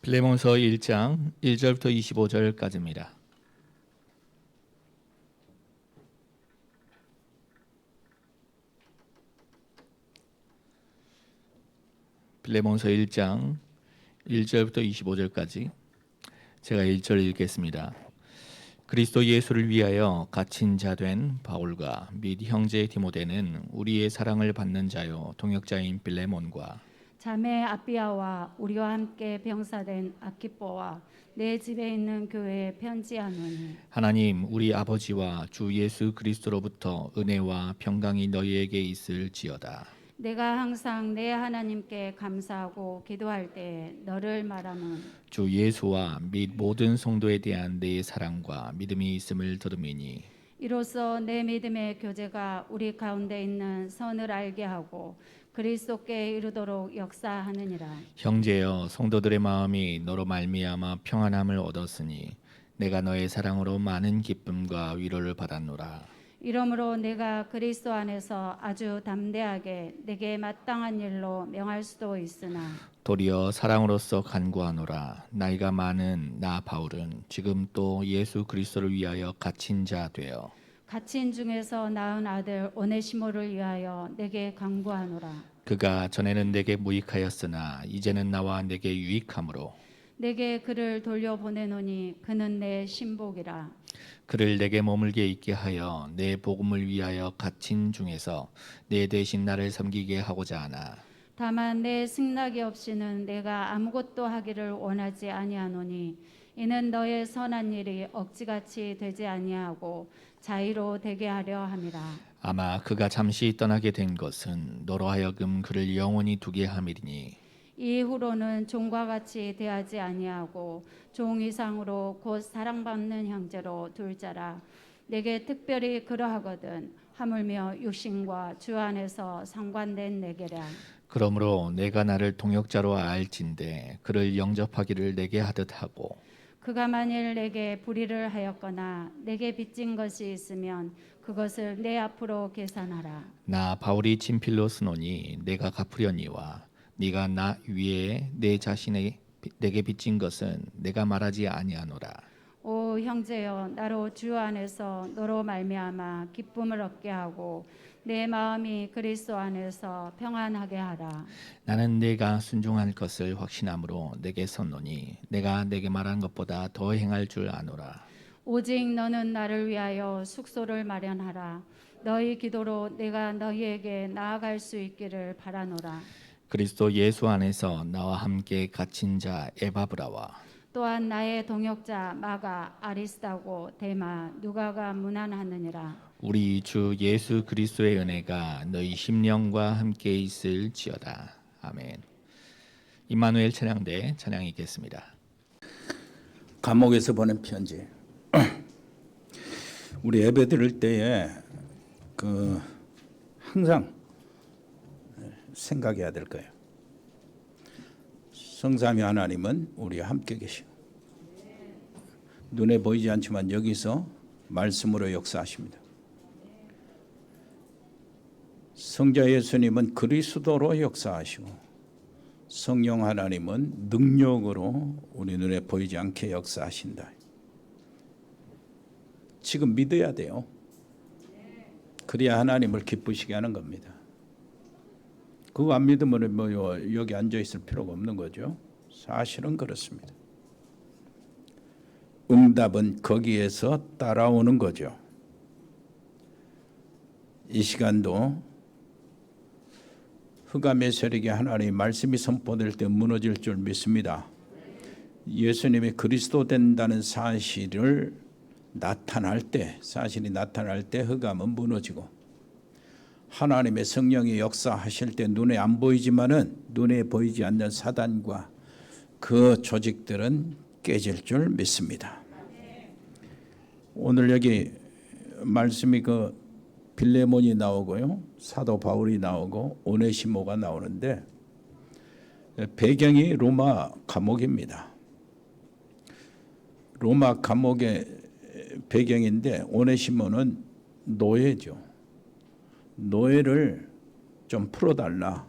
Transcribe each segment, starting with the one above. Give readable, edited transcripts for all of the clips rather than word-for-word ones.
빌레몬서 1장 1절부터 25절까지입니다. 빌레몬서 1장 1절부터 25절까지 제가 1절 읽겠습니다. 그리스도 예수를 위하여 갇힌 자 된 바울과 및 형제 디모데는 우리의 사랑을 받는 자요 동역자인 빌레몬과 자매 아비아와 우리와 함께 병사된 아키포와 내 집에 있는 교회에 편지하노니 하나님 우리 아버지와 주 예수 그리스도로부터 은혜와 평강이 너희에게 있을지어다. 내가 항상 내 하나님께 감사하고 기도할 때에 너를 말하는 주 예수와 및 모든 성도에 대한 내 사랑과 믿음이 있음을 들음이니 이로써 내 믿음의 교제가 우리 가운데 있는 선을 알게 하고 그리스도께 이르도록 역사하느니라. 형제여 성도들의 마음이 너로 말미암아 평안함을 얻었으니 내가 너의 사랑으로 많은 기쁨과 위로를 받았노라. 이러므로 내가 그리스도 안에서 아주 담대하게 내게 마땅한 일로 명할 수도 있으나 도리어 사랑으로서 간구하노라. 나이가 많은 나 바울은 지금 또 예수 그리스도를 위하여 갇힌 자 되어 갇힌 중에서 낳은 아들 오네시모를 위하여 내게 간구하노라. 그가 전에는 내게 무익하였으나 이제는 나와 내게 유익함으로 내게 그를 돌려보내노니 그는 내 신복이라. 그를 내게 머물게 있게 하여 내 복음을 위하여 갇힌 중에서 내 대신 나를 섬기게 하고자 하나 다만 내 승낙이 없이는 내가 아무것도 하기를 원하지 아니하노니 이는 너의 선한 일이 억지같이 되지 아니하고 자의로 되게 하려 함이라. 아마 그가 잠시 떠나게 된 것은 너로 하여금 그를 영원히 두게 함이리니 이후로는 종과 같이 대하지 아니하고 종 이상으로 곧 사랑받는 형제로 둘 자라. 내게 특별히 그러하거든 하물며 육신과 주 안에서 상관된 내게라. 그러므로 내가 나를 동역자로 알진대 그를 영접하기를 내게 하듯 하고 그가 만일 내게 불의를 하였거나 내게 빚진 것이 있으면 그것을 내 앞으로 계산하라. 나 바울이 친필로 쓰노니 내가 갚으려니와 네가 나 위에 내 자신의 내게 빚진 것은 내가 말하지 아니하노라. 오 형제여 나로 주 안에서 너로 말미암아 기쁨을 얻게 하고 내 마음이 그리스도 안에서 평안하게 하라. 나는 내가 순종할 것을 확신함으로 내게 섰노니 내가 내게 말한 것보다 더 행할 줄 아노라. 오직 너는 나를 위하여 숙소를 마련하라. 너희 기도로 내가 너희에게 나아갈 수 있기를 바라노라. 그리스도 예수 안에서 나와 함께 갇힌 자 에바브라와 또한 나의 동역자 마가 아리스다고 데마 누가가 문안하느니라. 우리 주 예수 그리스도의 은혜가 너희 심령과 함께 있을지어다. 아멘. 임마누엘 찬양대 찬양 읽겠습니다. 감옥에서 보낸 편지. 우리 예배 드릴 때에 항상 생각해야 될 거예요. 성삼위 하나님은 우리와 함께 계시고 눈에 보이지 않지만 여기서 말씀으로 역사하십니다. 성자 예수님은 그리스도로 역사하시고 성령 하나님은 능력으로 우리 눈에 보이지 않게 역사하신다. 지금 믿어야 돼요. 그래야 하나님을 기쁘시게 하는 겁니다. 그거 안 믿으면 여기 앉아 있을 필요가 없는 거죠. 사실은 그렇습니다. 응답은 거기에서 따라오는 거죠. 이 시간도 흑암의 세력에 하나님의 말씀이 선포될 때 무너질 줄 믿습니다. 예수님이 그리스도 된다는 사실이 나타날 때 흑암은 무너지고 하나님의 성령이 역사하실 때 눈에 안 보이지만은 눈에 보이지 않는 사단과 그 조직들은 깨질 줄 믿습니다. 오늘 여기 말씀이 빌레몬이 나오고요, 사도 바울이 나오고 오네시모가 나오는데 배경이 로마 감옥입니다. 로마 감옥의 배경인데 오네시모는 노예죠. 노예를 좀 풀어달라,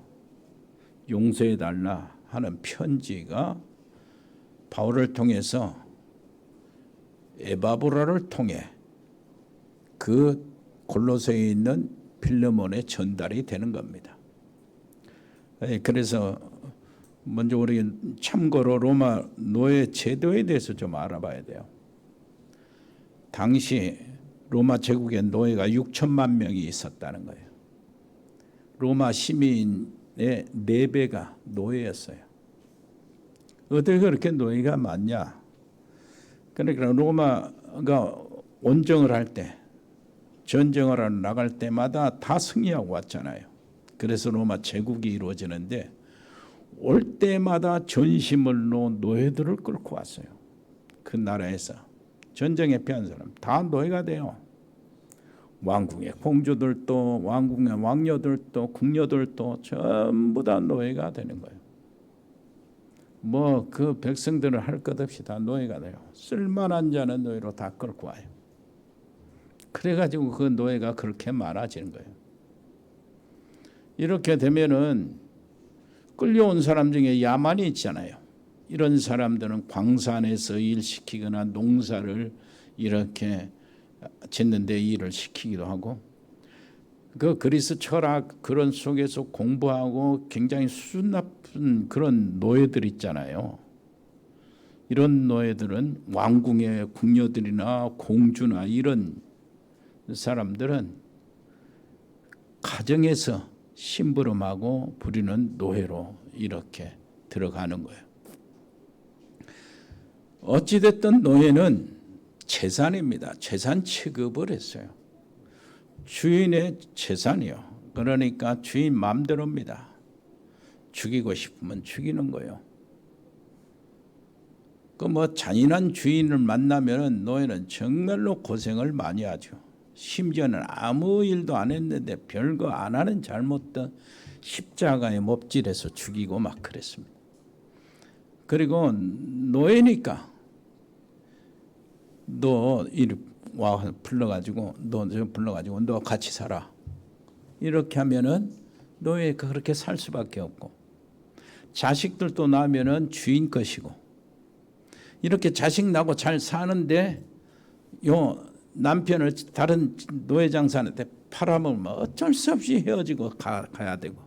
용서해달라 하는 편지가 바울을 통해서 에바브라를 통해 그 골로새에 있는 필레몬에 전달이 되는 겁니다. 그래서 먼저 우리 참고로 로마 노예 제도에 대해서 좀 알아봐야 돼요. 당시 로마 제국에 노예가 6천만 명이 있었다는 거예요. 로마 시민의 4배가 노예였어요. 어떻게 그렇게 노예가 많냐? 그러니까 로마가 온정을 할 때, 전쟁을 하러 나갈 때마다 다 승리하고 왔잖아요. 그래서 로마 제국이 이루어지는데 올 때마다 전시물로 노예들을 끌고 왔어요. 그 나라에서 전쟁에 패한 사람 다 노예가 돼요. 왕궁의 공주들도 왕궁의 왕녀들도 궁녀들도 전부 다 노예가 되는 거예요. 뭐 그 백성들은 할 것 없이 다 노예가 돼요. 쓸만한 자는 노예로 다 끌고 와요. 그래가지고 그 노예가 그렇게 많아지는 거예요. 이렇게 되면은 끌려온 사람 중에 야만이 있잖아요. 이런 사람들은 광산에서 일시키거나 농사를 이렇게 짓는데 일을 시키기도 하고, 그 그리스 철학 그런 속에서 공부하고 굉장히 수준 높은 그런 노예들 있잖아요. 이런 노예들은 왕궁의 궁녀들이나 공주나 이런 사람들은 가정에서 심부름하고 부리는 노예로 이렇게 들어가는 거예요. 어찌됐든 노예는 재산입니다. 재산 취급을 했어요. 주인의 재산이요. 그러니까 주인 마음대로입니다. 죽이고 싶으면 죽이는 거예요. 그 뭐 잔인한 주인을 만나면 노예는 정말로 고생을 많이 하죠. 심지어는 아무 일도 안 했는데 별거 안 하는 잘못도 십자가에 못질해서 죽이고 막 그랬습니다. 그리고 노예니까 너 이리 와 불러가지고 너 같이 살아. 이렇게 하면은 노예가 그렇게 살 수밖에 없고, 자식들도 나면은 주인 것이고, 이렇게 자식 나고 잘 사는데 요 남편을 다른 노예 장사한테 팔아먹으면 어쩔 수 없이 헤어지고 가야 되고,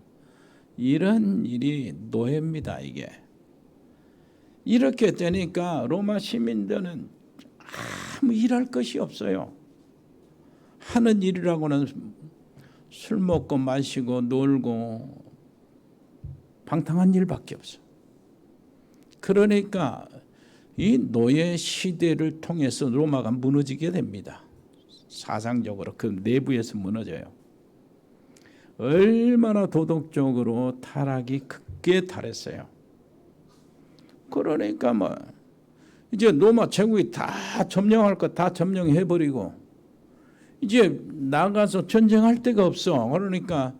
이런 일이 노예입니다. 이게 이렇게 되니까 로마 시민들은 아무 일할 것이 없어요. 하는 일이라고는 술 먹고 마시고 놀고 방탕한 일밖에 없어. 그러니까 이 노예 시대를 통해서 로마가 무너지게 됩니다. 사상적으로 그 내부에서 무너져요. 얼마나 도덕적으로 타락이 극에 달했어요. 그러니까 뭐 이제 로마 제국이 다 점령할 거 다 점령해버리고 이제 나가서 전쟁할 데가 없어. 그러니까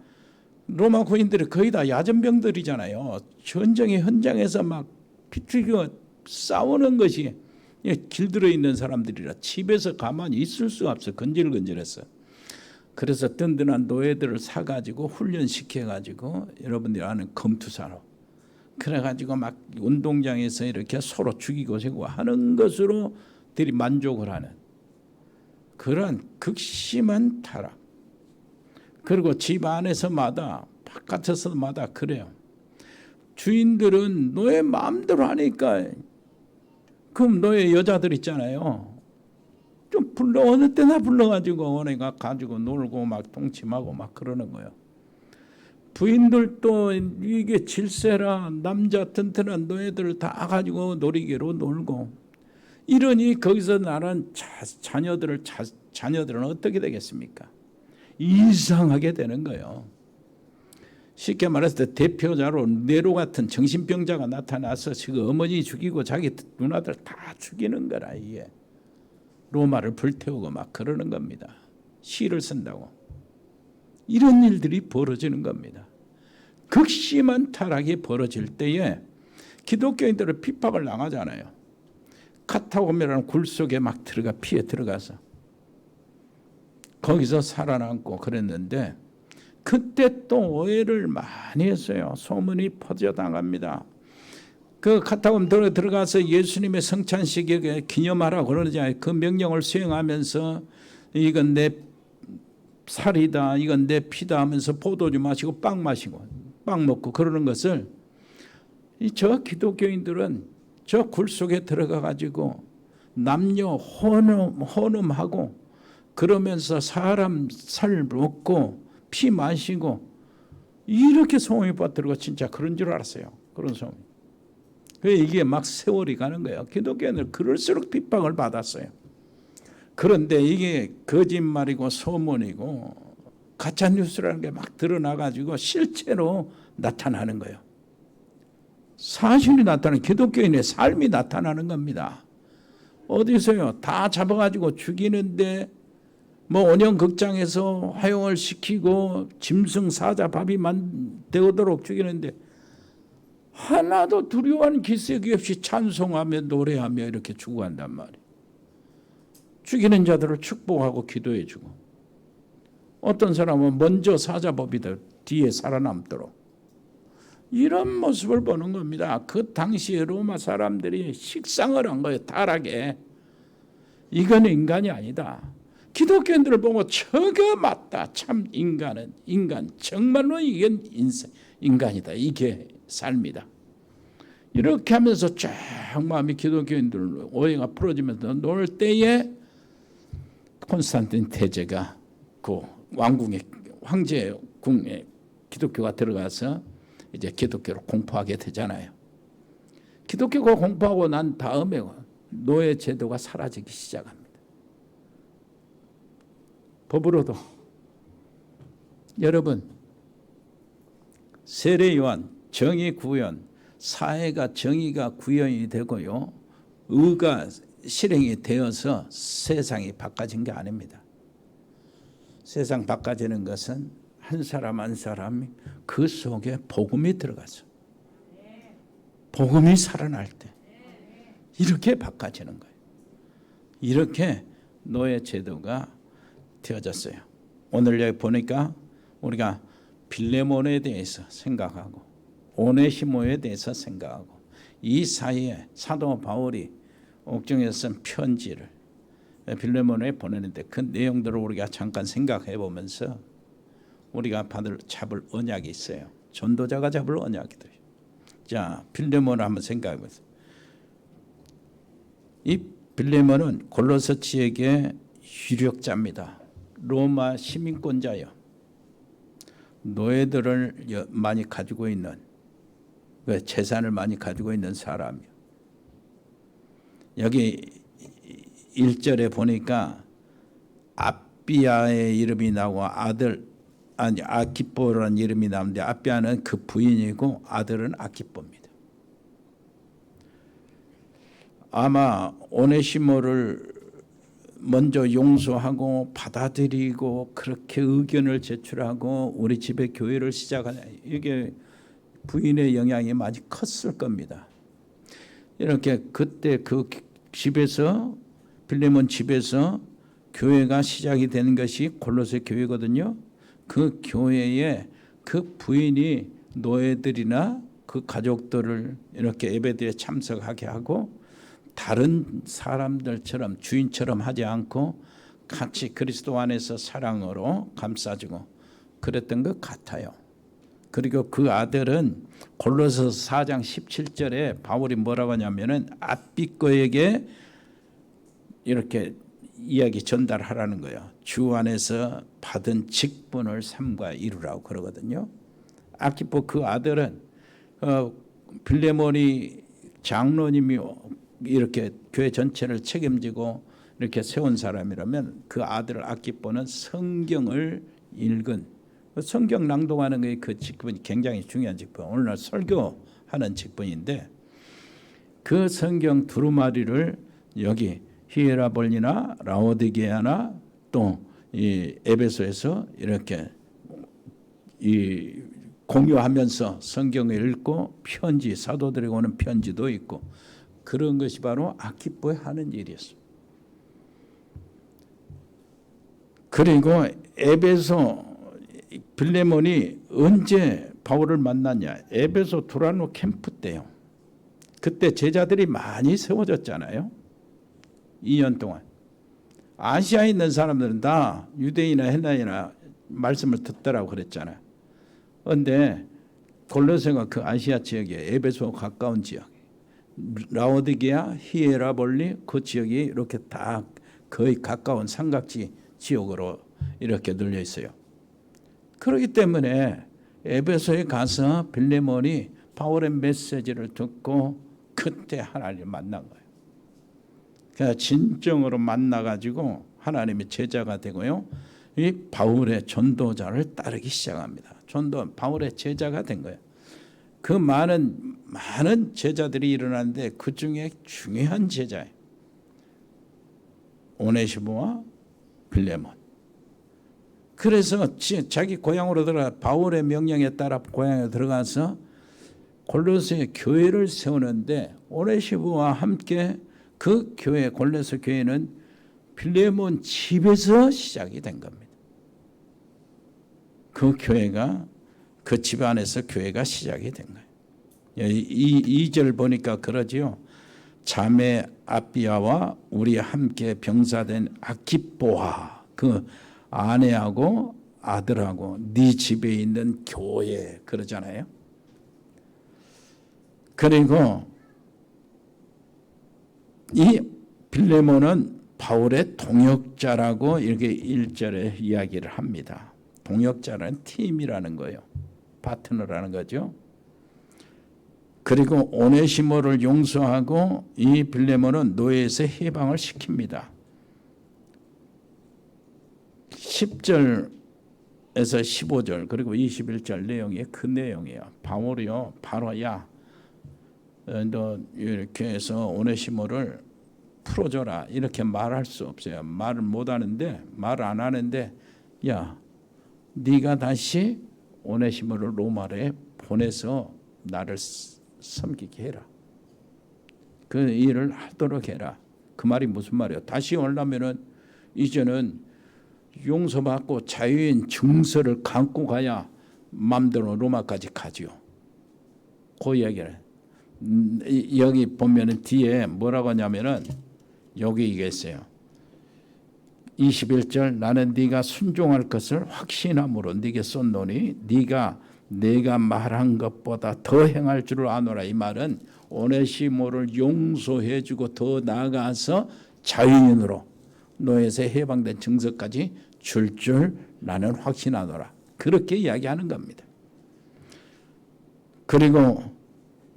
로마 군인들이 거의 다 야전병들이잖아요. 전쟁의 현장에서 막 비틀고 싸우는 것이 길들어 있는 사람들이라 집에서 가만히 있을 수가 없어. 건질건질했어. 그래서 든든한 노예들을 사가지고 훈련시켜가지고 여러분들이 아는 검투사로 그래가지고 막 운동장에서 이렇게 서로 죽이고 세고 하는 것으로 들이 만족을 하는 그런 극심한 타락. 그리고 집 안에서마다 바깥에서마다 그래요. 주인들은 노예 마음대로 하니까, 그럼 노예 여자들 있잖아요. 좀 불러 어느 때나 불러가지고 내가 가지고 놀고 막 동침하고 막 그러는 거예요. 부인들도 이게 질세라 남자 튼튼한 노예들을 다 가지고 놀이개로 놀고 이러니 거기서 나란 자녀들은 어떻게 되겠습니까? 이상하게 되는 거예요. 쉽게 말해서 대표자로 네로 같은 정신병자가 나타나서 지금 어머니 죽이고 자기 누나들 다 죽이는 거라. 이게 로마를 불태우고 막 그러는 겁니다. 시를 쓴다고. 이런 일들이 벌어지는 겁니다. 극심한 타락이 벌어질 때에 기독교인들은 핍박을 당하잖아요. 카타고메라는 굴 속에 막 피해 들어가서 거기서 살아남고 그랬는데, 그때 또 오해를 많이 했어요. 소문이 퍼져 나갑니다. 그 카타콤 들어가서 예수님의 성찬식에 기념하라고 그러잖아요. 그 명령을 수행하면서 이건 내 살이다, 이건 내 피다 하면서 포도주 마시고 빵 마시고 빵 먹고 그러는 것을 저 기독교인들은 저 굴 속에 들어가 가지고 남녀 혼음하고 그러면서 사람 살 먹고 피 마시고 이렇게 소원이 빠뜨리고 진짜 그런 줄 알았어요. 그런 소원. 이게 막 세월이 가는 거예요. 기독교인들 그럴수록 핍박을 받았어요. 그런데 이게 거짓말이고 소문이고 가짜 뉴스라는 게 막 드러나가지고 실제로 나타나는 거예요. 사실이 나타나는 기독교인의 삶이 나타나는 겁니다. 어디서요? 다 잡아가지고 죽이는데 뭐 온영극장에서 화형을 시키고 짐승 사자 밥이 되도록 죽이는데 하나도 두려워하는 기색이 없이 찬송하며 노래하며 이렇게 죽어간단 말이에요. 죽이는 자들을 축복하고 기도해주고 어떤 사람은 먼저 사자법이다 뒤에 살아남도록 이런 모습을 보는 겁니다. 그 당시에 로마 사람들이 식상을 한 거예요. 타락에. 이건 인간이 아니다. 기독교인들을 보고 저거 맞다. 참 인간은 인간. 정말로 이건 인간이다. 이게 삶이다. 이렇게 하면서 쫙 마음이 기독교인들 오해가 풀어지면서 놀 때에 콘스탄틴 태제가 그 왕궁의 황제 궁에 기독교가 들어가서 이제 기독교를 공포하게 되잖아요. 기독교가 공포하고 난 다음에 노예 제도가 사라지기 시작합니다. 법으로도 여러분 세례 요한 정의 구현 사회가 정의가 구현이 되고요. 의가 실행이 되어서 세상이 바꿔진 게 아닙니다. 세상 바꿔지는 것은 한 사람 한 사람이 그 속에 복음이 들어가서 복음이 살아날 때 이렇게 바꿔지는 거예요. 이렇게 노예 제도가 되어졌어요. 오늘 여기 보니까 우리가 빌레몬에 대해서 생각하고 오네시모에 대해서 생각하고 이 사이에 사도 바울이 옥중에서 쓴 편지를 빌레몬에 보내는데 그 내용들을 우리가 잠깐 생각해 보면서 우리가 잡을 언약이 있어요. 전도자가 잡을 언약이들. 자, 빌레몬을 한번 생각해 보세요. 이 빌레몬은 골로새 지역의 유력자입니다. 로마 시민권자요. 노예들을 많이 가지고 있는 재산을 많이 가지고 있는 사람이요. 여기 1절에 보니까 아비아의 이름이 나오고 아키뽀라는 이름이 나오는데 아비아는 그 부인이고 아들은 아키뽀입니다. 아마 오네시모를 먼저 용서하고 받아들이고 그렇게 의견을 제출하고 우리 집에 교회를 시작하냐 이게 부인의 영향이 많이 컸을 겁니다. 이렇게 그때 그 집에서 빌레몬 집에서 교회가 시작이 되는 것이 골로새 교회거든요. 그 교회에 그 부인이 노예들이나 그 가족들을 이렇게 예배드리에 참석하게 하고 다른 사람들처럼 주인처럼 하지 않고 같이 그리스도 안에서 사랑으로 감싸주고 그랬던 것 같아요. 그리고 그 아들은 골로새 4장 17절에 바울이 뭐라고 하냐면은 아비거에게 이렇게 이야기 전달하라는 거예요. 주 안에서 받은 직분을 삼가 이루라고 그러거든요. 아키포 그 아들은 빌레몬이 장로님이 이렇게 교회 전체를 책임지고 이렇게 세운 사람이라면 그 아들 아키포는 성경을 읽은 성경 낭독하는 게 그 직분이 굉장히 중요한 직분. 오늘날 설교하는 직분인데 그 성경 두루마리를 여기 히에라볼리나 라오디게아나 또 이 에베소에서 이렇게 이 공유하면서 성경을 읽고 편지 사도들에게 오는 편지도 있고 그런 것이 바로 아키포에 하는 일이었어요. 그리고 에베소 빌레몬이 언제 바울을 만났냐? 에베소 두라노 캠프 때요. 그때 제자들이 많이 세워졌잖아요. 2년 동안. 아시아에 있는 사람들은 다 유대인이나 헬라인이나 말씀을 듣더라고 그랬잖아요. 그런데 골로새가 그 아시아 지역에 에베소 가까운 지역, 라오디게아, 히에라볼리 그 지역이 이렇게 다 거의 가까운 삼각지 지역으로 이렇게 늘려 있어요. 그렇기 때문에 에베소에 가서 빌레몬이 바울의 메시지를 듣고 그때 하나님을 만난 거예요. 그래서 진정으로 만나가지고 하나님의 제자가 되고요. 이 바울의 전도자를 따르기 시작합니다. 바울의 제자가 된 거예요. 그 많은 제자들이 일어났는데 그 중에 중요한 제자예요. 오네시모와 빌레몬. 그래서 자기 고향으로 들어가 바울의 명령에 따라 고향에 들어가서 골로새 교회를 세우는데 오네시모와 함께 그 교회 골로새 교회는 빌레몬 집에서 시작이 된 겁니다. 그 교회가 그 집 안에서 교회가 시작이 된 거예요. 이 2절 보니까 그러지요. 자매 아비아와 우리 함께 병사된 아키뽀와 그 아내하고 아들하고 네 집에 있는 교회 그러잖아요. 그리고 이 빌레몬은 바울의 동역자라고 이렇게 1절에 이야기를 합니다. 동역자는 팀이라는 거예요. 파트너라는 거죠. 그리고 오네시모를 용서하고 이 빌레몬은 노예에서 해방을 시킵니다. 10절에서 15절 그리고 21절 내용이 그 내용이에요. 바울이요. 바로 너 이렇게 해서 오네시모를 풀어줘라 이렇게 말할 수 없어요. 말을 못하는데 말을 안 하는데 네가 다시 오네시모를 로마에 보내서 나를 섬기게 해라. 그 일을 하도록 해라. 그 말이 무슨 말이에요? 다시 오려면은 이제는 용서받고 자유인 증서를 갖고 가야 마음대로 로마까지 가지요. 그 이야기를 여기 보면은 뒤에 뭐라고 하냐면은 여기 얘기했어요. 21절 나는 네가 순종할 것을 확신함으로 네게 쏜노니 네가 내가 말한 것보다 더 행할 줄을 아노라. 이 말은 오네시모를 용서해주고 더 나아가서 자유인으로 노예에서 해방된 증서까지 줄 나는 확신하노라. 그렇게 이야기하는 겁니다. 그리고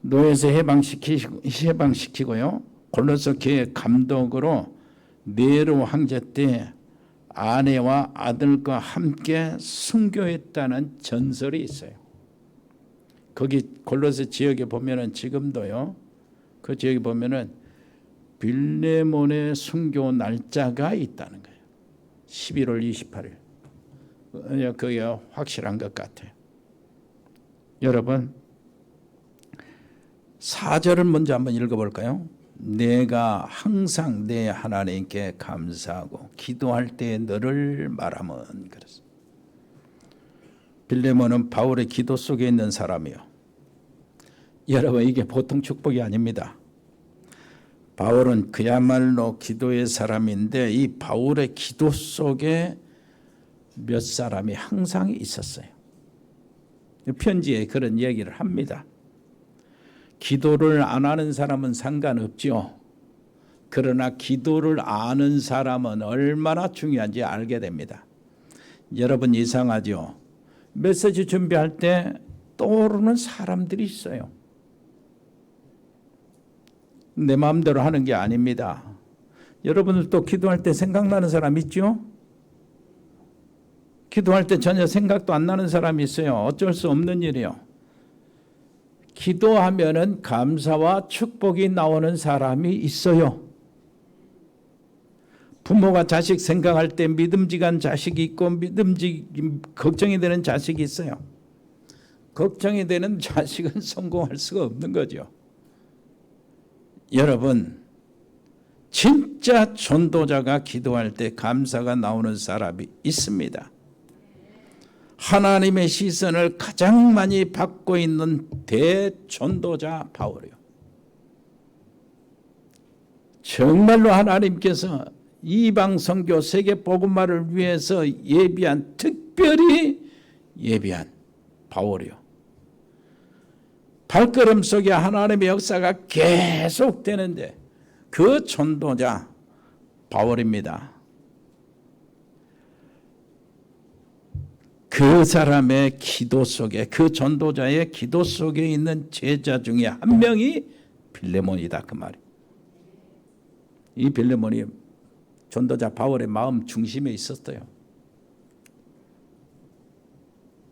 노예에서 해방시키고요. 골로새 교회 감독으로 네로 황제 때 아내와 아들과 함께 순교했다는 전설이 있어요. 거기 골로새 지역에 보면은 지금도요. 그 지역에 보면은 빌레몬의 순교 날짜가 있다는 거예요. 11월 28일. 그게 확실한 것 같아요. 여러분 4절을 먼저 한번 읽어볼까요? 내가 항상 내 하나님께 감사하고 기도할 때 너를 말하면 그랬어. 빌레몬은 바울의 기도 속에 있는 사람이요. 여러분 이게 보통 축복이 아닙니다. 바울은 그야말로 기도의 사람인데 이 바울의 기도 속에 몇 사람이 항상 있었어요. 편지에 그런 얘기를 합니다. 기도를 안 하는 사람은 상관없죠. 그러나 기도를 아는 사람은 얼마나 중요한지 알게 됩니다. 여러분 이상하죠? 메시지 준비할 때 떠오르는 사람들이 있어요. 내 마음대로 하는 게 아닙니다. 여러분들도 기도할 때 생각나는 사람 있죠? 기도할 때 전혀 생각도 안 나는 사람이 있어요. 어쩔 수 없는 일이에요. 기도하면은 감사와 축복이 나오는 사람이 있어요. 부모가 자식 생각할 때 믿음직한 자식이 있고 걱정이 되는 자식이 있어요. 걱정이 되는 자식은 성공할 수가 없는 거죠. 여러분 진짜 전도자가 기도할 때 감사가 나오는 사람이 있습니다. 하나님의 시선을 가장 많이 받고 있는 대전도자 바울이요. 정말로 하나님께서 이방 선교 세계 복음화를 위해서 예비한, 특별히 예비한 바울이요. 발걸음 속에 하나님의 역사가 계속되는데 그 전도자 바울입니다. 그 사람의 기도 속에, 그 전도자의 기도 속에 있는 제자 중에 한 명이 빌레몬이다 그 말이에요. 이 빌레몬이 전도자 바울의 마음 중심에 있었어요.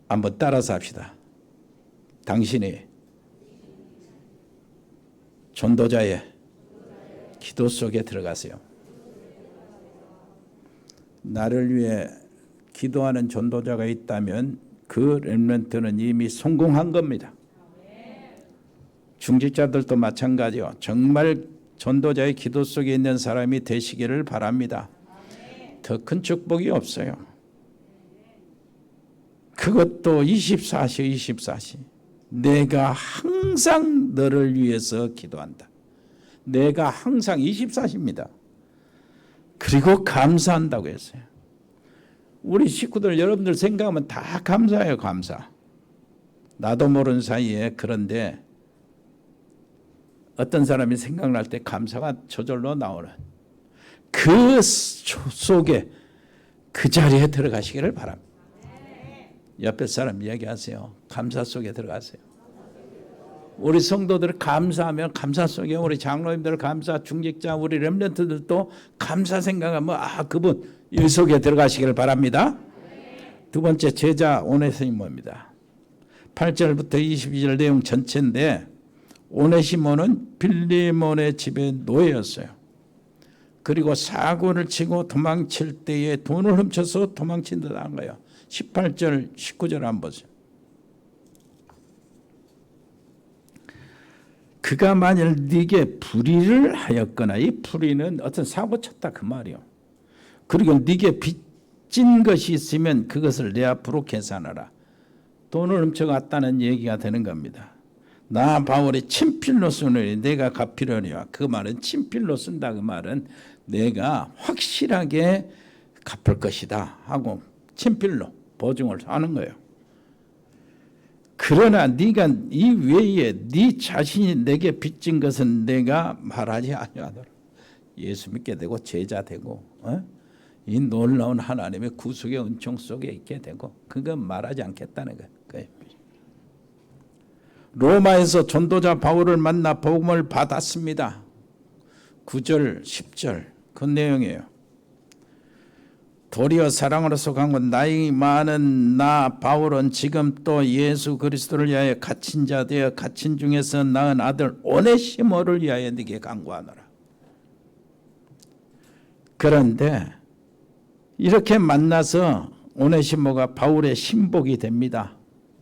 한번 따라서 합시다. 당신이 전도자의 기도 속에 들어가세요. 나를 위해 기도하는 전도자가 있다면 그 렘넌트는 이미 성공한 겁니다. 중직자들도 마찬가지요. 정말 전도자의 기도 속에 있는 사람이 되시기를 바랍니다. 더 큰 축복이 없어요. 그것도 24시 내가 항상 너를 위해서 기도한다. 내가 항상 24시입니다. 그리고 감사한다고 했어요. 우리 식구들 여러분들 생각하면 다 감사해요. 감사. 나도 모르는 사이에. 그런데 어떤 사람이 생각날 때 감사가 저절로 나오는 그 속에 그 자리에 들어가시기를 바랍니다. 옆에 사람 이야기하세요. 감사 속에 들어가세요. 우리 성도들 감사하면 감사 속에, 우리 장로님들 감사, 중직자, 우리 렘넌트들도 감사 생각하면 그분 이 속에 들어가시기를 바랍니다. 두 번째 제자 오네시모입니다. 8절부터 22절 내용 전체인데 오네시모는 빌레몬의 집의 노예였어요. 그리고 사고를 치고 도망칠 때에 돈을 훔쳐서 도망친 듯 한 거예요. 18절 19절 한번 보세요. 그가 만일 네게 불의를 하였거나, 이 불의는 어떤 사고 쳤다 그 말이요. 그리고 네게 빚진 것이 있으면 그것을 내 앞으로 계산하라. 돈을 훔쳐갔다는 얘기가 되는 겁니다. 나 바울이 친필로 쓰느니 내가 갚으려니와. 그 말은 친필로 쓴다 그 말은 내가 확실하게 갚을 것이다 하고 친필로 보증을 하는 거예요. 그러나 네가 이 외에 네 자신이 내게 빚진 것은 내가 말하지 아니하노라. 예수 믿게 되고 제자 되고 이 놀라운 하나님의 구속의 은총 속에 있게 되고 그건 말하지 않겠다는 거예요. 로마에서 전도자 바울을 만나 복음을 받았습니다. 9절 10절 그 내용이에요. 도리어 사랑으로서 간 건 나이 많은 나 바울은 지금 또 예수 그리스도를 위하여 갇힌 자 되어 갇힌 중에서 낳은 아들 오네시모를 위하여 네게 간구하노라. 그런데 이렇게 만나서 오네시모가 바울의 신복이 됩니다.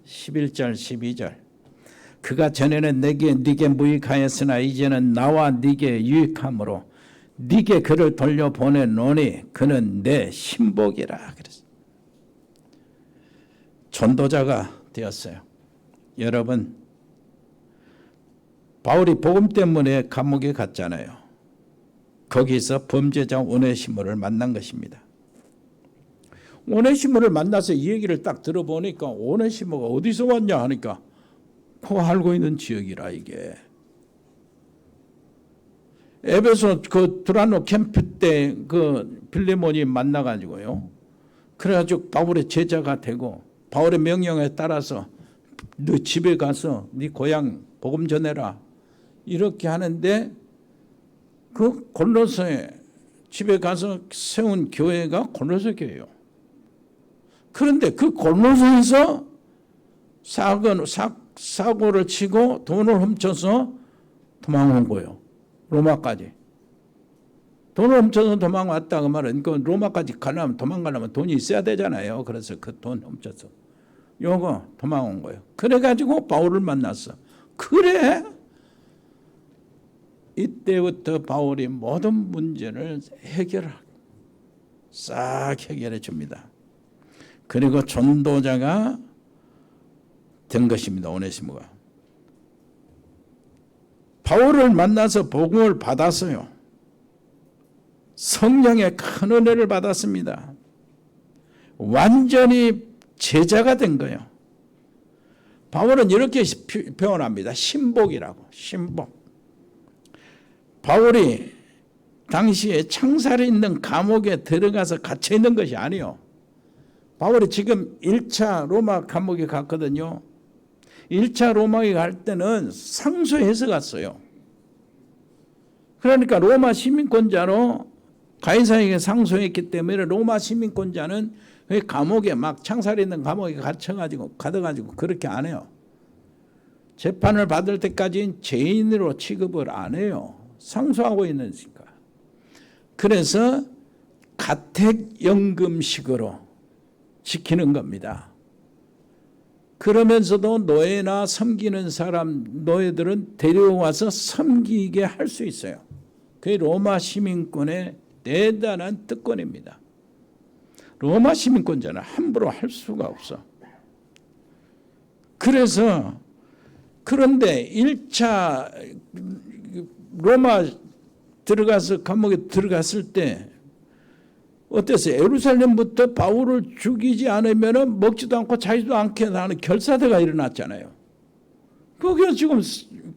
11절 12절 그가 전에는 네게 무익하였으나 이제는 나와 네게 유익함으로 네게 그를 돌려보내노니 그는 내 신복이라 그랬어요. 전도자가 되었어요. 여러분, 바울이 복음 때문에 감옥에 갔잖아요. 거기서 범죄자 오네시모를 만난 것입니다. 오네시모를 만나서 이 얘기를 딱 들어보니까 오네시모가 어디서 왔냐 하니까 그 알고 있는 지역이라 이게. 에베소 그 두라노 캠프 때 그 빌레몬이 만나가지고요. 그래가지고 바울의 제자가 되고 바울의 명령에 따라서 너 집에 가서 네 고향 복음 전해라. 이렇게 하는데 그 골로새 집에 가서 세운 교회가 골로새 교회예요. 그런데 그 골로새에서 사고를 치고 돈을 훔쳐서 도망온 거예요. 로마까지. 돈을 훔쳐서 도망왔다 그 말은 그 로마까지 가려면 도망가려면 돈이 있어야 되잖아요. 그래서 그 돈 훔쳐서 요거 도망온 거예요. 그래가지고 바울을 만났어. 그래 이때부터 바울이 모든 문제를 싹 해결해 줍니다. 그리고 전도자가 된 것입니다. 오네시모가. 바울을 만나서 복음을 받았어요. 성령의 큰 은혜를 받았습니다. 완전히 제자가 된 거예요. 바울은 이렇게 표현합니다. 신복이라고. 신복. 바울이 당시에 창살이 있는 감옥에 들어가서 갇혀 있는 것이 아니에요. 바울이 지금 1차 로마 감옥에 갔거든요. 1차 로마에 갈 때는 상소해서 갔어요. 그러니까 로마 시민권자로 가이사에게 상소했기 때문에 로마 시민권자는 감옥에 막 창살이 있는 감옥에 갇혀가지고 가둬가지고 그렇게 안 해요. 재판을 받을 때까지는 죄인으로 취급을 안 해요. 상소하고 있으니까. 그래서 가택연금식으로 지키는 겁니다. 그러면서도 노예나 섬기는 사람, 노예들은 데려와서 섬기게 할 수 있어요. 그게 로마 시민권의 대단한 특권입니다. 로마 시민권자는 함부로 할 수가 없어. 그래서 그런데 1차 로마 들어가서 감옥에 들어갔을 때 어땠어요? 예루살렘부터 바울을 죽이지 않으면 먹지도 않고 자지도 않게 하는 결사대가 일어났잖아요. 거기에 지금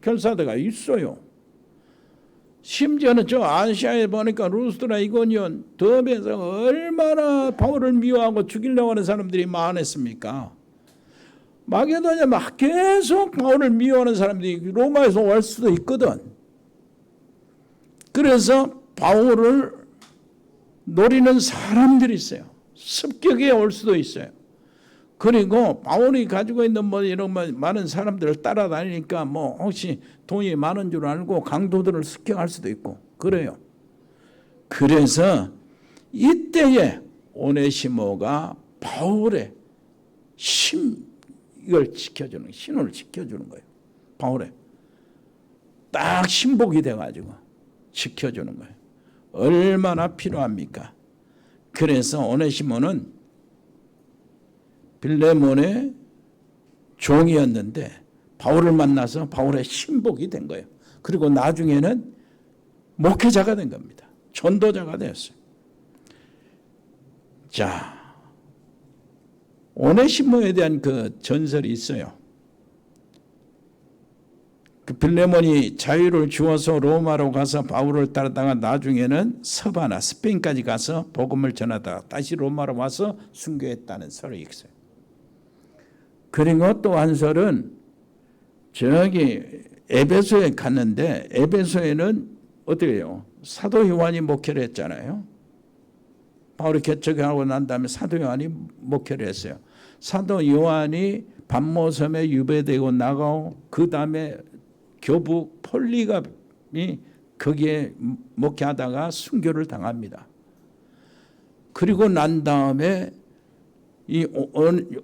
결사대가 있어요. 심지어는 저 아시아에 보니까 루스드라 이고니온 더베에서 얼마나 바울을 미워하고 죽이려고 하는 사람들이 많았습니까? 마게도냐 막 계속 바울을 미워하는 사람들이 로마에서 올 수도 있거든. 그래서 바울을 노리는 사람들이 있어요. 습격에 올 수도 있어요. 그리고 바울이 가지고 있는 뭐 이런 많은 사람들을 따라다니니까 뭐 혹시 돈이 많은 줄 알고 강도들을 습격할 수도 있고 그래요. 그래서 이때에 오네시모가 바울의 이걸 지켜주는 신호를 지켜주는 거예요. 바울의 딱 신복이 돼가지고 지켜주는 거예요. 얼마나 필요합니까? 그래서 오네시모는 빌레몬의 종이었는데 바울을 만나서 바울의 신복이 된 거예요. 그리고 나중에는 목회자가 된 겁니다. 전도자가 되었어요. 자, 오네시모에 대한 그 전설이 있어요. 그 빌레몬이 자유를 주어서 로마로 가서 바울을 따르다가 나중에는 서바나 스페인까지 가서 복음을 전하다가 다시 로마로 와서 순교했다는 설이 있어요. 그리고 또 한 설은 저기 에베소에 갔는데 에베소에는 어떻게 해요? 사도 요한이 목회를 했잖아요. 바울이 개척하고 난 다음에 사도 요한이 목회를 했어요. 사도 요한이 반모섬에 유배되고 나가고 그 다음에 교부 폴리갑이 거기에 목회하다가 순교를 당합니다. 그리고 난 다음에 이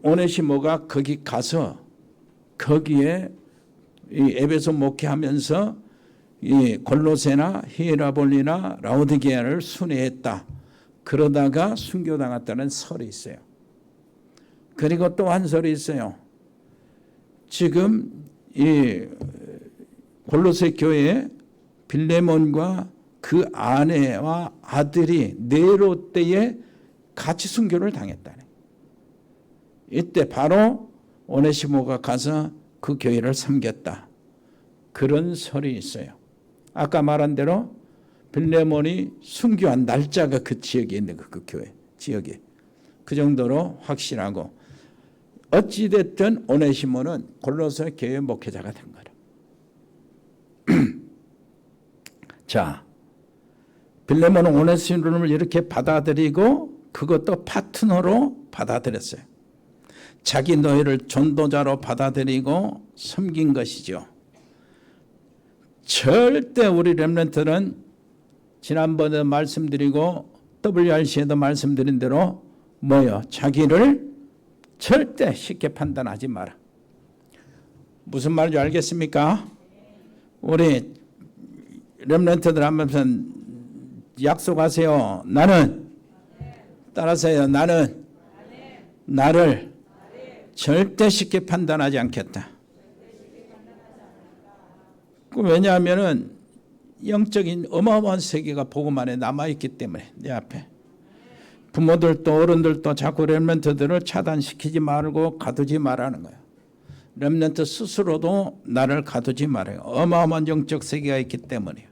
오네시모가 거기 가서 거기에 이 에베소 목회하면서 이 골로새나 히에라볼리나 라오디게아를 순회했다. 그러다가 순교당했다는 설이 있어요. 그리고 또 한 설이 있어요. 지금 이 골로새 교회에 빌레몬과 그 아내와 아들이 네로 때에 같이 순교를 당했다네. 이때 바로 오네시모가 가서 그 교회를 섬겼다. 그런 설이 있어요. 아까 말한 대로 빌레몬이 순교한 날짜가 그 지역에 있는 그 교회 지역에 그 정도로 확실하고 어찌됐든 오네시모는 골로새 교회 목회자가 된 거예요. 자, 빌레몬은 오네시모를 이렇게 받아들이고 그것도 파트너로 받아들였어요. 자기 노예를 전도자로 받아들이고 섬긴 것이죠. 절대 우리 렘넌트는 지난번에 말씀드리고 WRC에도 말씀드린 대로 뭐요? 자기를 절대 쉽게 판단하지 마라. 무슨 말인지 알겠습니까? 우리 렘넌트들 한번 약속하세요. 나는 따라서요. 나는 나를 절대 쉽게 판단하지 않겠다. 왜냐하면은 영적인 어마어마한 세계가 복음 안에 남아있기 때문에 내 앞에 부모들도 어른들도 자꾸 렘넌트들을 차단시키지 말고 가두지 말라는 거예요. 렘넌트 스스로도 나를 가두지 말아요. 어마어마한 영적 세계가 있기 때문이에요.